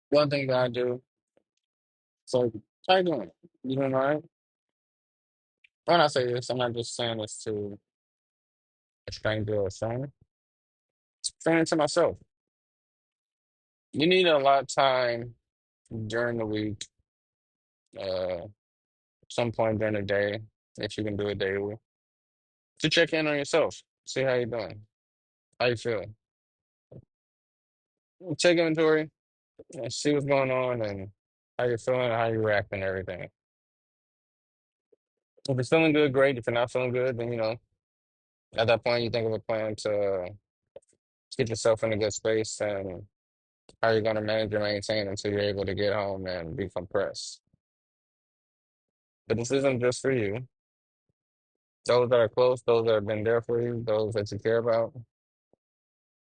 One thing that I do, so how you doing? You doing all right? When I say this, I'm not just saying this to a stranger or a friend. It's saying it to myself. You need a lot of time during the week, uh, some point during the day, if you can do it daily, to check in on yourself, see how you're doing, how you feel. Take inventory and see what's going on and how you're feeling, how you're reacting, and everything. If it's feeling good, great. If you're not feeling good, then at that point you think of a plan to get yourself in a good space and how you're going to manage and maintain until you're able to get home and decompress. But this isn't just for you. Those that are close, those that have been there for you, those that you care about,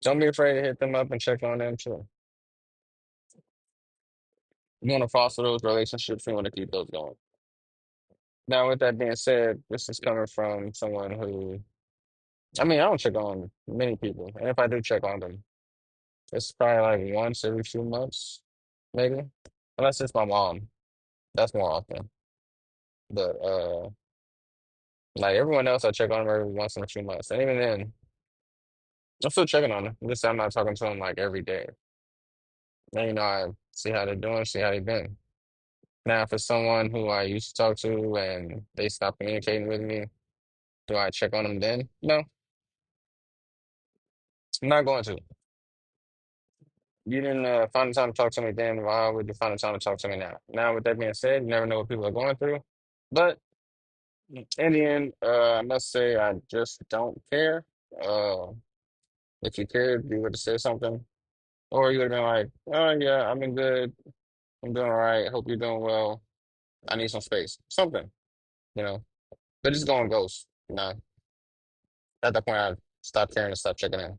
don't be afraid to hit them up and check on them too. You want to foster those relationships, you want to keep those going. Now, with that being said, this is coming from someone who, I mean, I don't check on many people. And if I do check on them, it's probably like once every few months, maybe. Unless it's my mom. That's more often. But like everyone else, I check on them every once in a few months. And even then, I'm still checking on them. Just I'm not talking to them like every day. And I see how they're doing, see how they've been. Now, if it's someone who I used to talk to and they stop communicating with me, do I check on them then? No, I'm not going to. You didn't find the time to talk to me then. Why would you find the time to talk to me now? Now, with that being said, you never know what people are going through. But in the end, I must say I just don't care. Uh, if you cared, you would have said something, or you would have been like, "Oh yeah, I've been good. I'm doing all right. Hope you're doing well. I need some space." Something, you know. But just going ghost. At that point, I stopped caring and stopped checking in.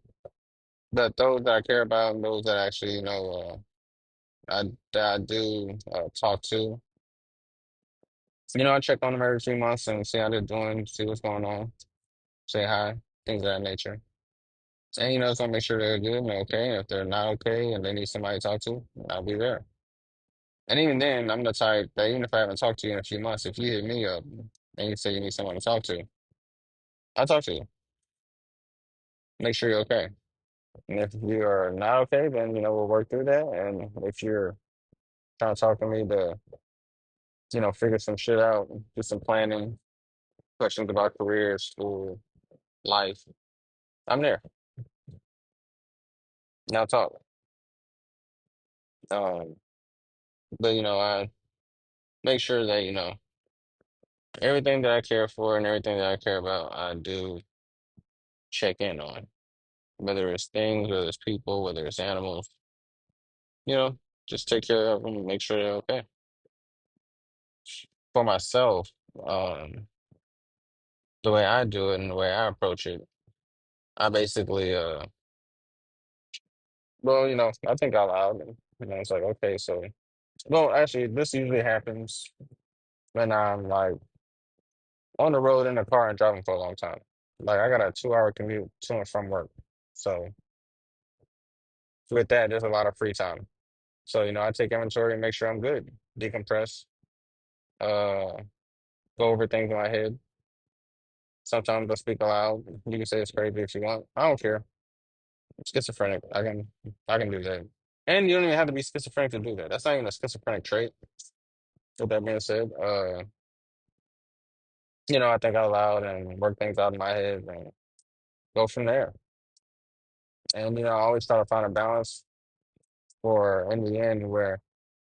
But those that I care about, and those that actually, that I do talk to, I check on them every 3 months and see how they're doing, see what's going on, say hi, things of that nature. And just want to make sure they're good and okay. And if they're not okay and they need somebody to talk to, I'll be there. And even then, I'm the type that even if I haven't talked to you in a few months, if you hit me up and you say you need someone to talk to, I'll talk to you. Make sure you're okay. And if you are not okay, then we'll work through that. And if you're trying to talk to me to, figure some shit out, do some planning, questions about career, school, life, I'm there. Now talk. Um, but I make sure that, everything that I care for and everything that I care about, I do check in on. Whether it's things, whether it's people, whether it's animals, you know, just take care of them and make sure they're okay. For myself, um, the way I do it and the way I approach it, I basically, well, I think out loud. And, it's like, okay, so, well, actually, this usually happens when I'm like on the road in the car and driving for a long time. Like, I got a 2 hour commute to and from work. So, with that, there's a lot of free time. So, I take inventory and make sure I'm good, decompress, uh, go over things in my head. Sometimes I speak aloud. You can say it's crazy if you want. I don't care. I'm schizophrenic. I can do that. And you don't even have to be schizophrenic to do that. That's not even a schizophrenic trait. With that being said, I think out loud and work things out in my head and go from there. And I always try to find a balance for in the end where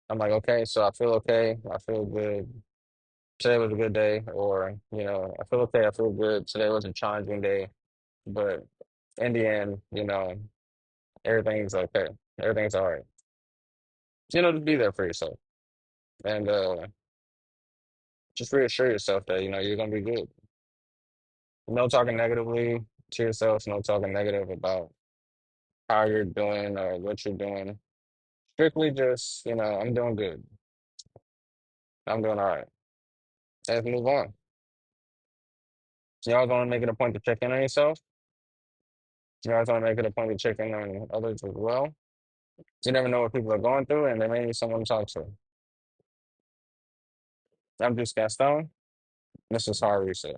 I'm like, okay, so I feel okay, I feel good. Today was a good day, or I feel okay, I feel good. Today was a challenging day, but in the end, everything's okay. Everything's all right. Just be there for yourself and just reassure yourself that you're gonna be good. No talking negatively to yourself. No talking negative about how you're doing or what you're doing. Strictly just I'm doing good. I'm doing all right. Let's move on. Y'all gonna make it a point to check in on yourself. Y'all gonna make it a point to check in on others as well. You never know what people are going through, and they may need someone to talk to. I'm just Gaston. This is Hard Reset.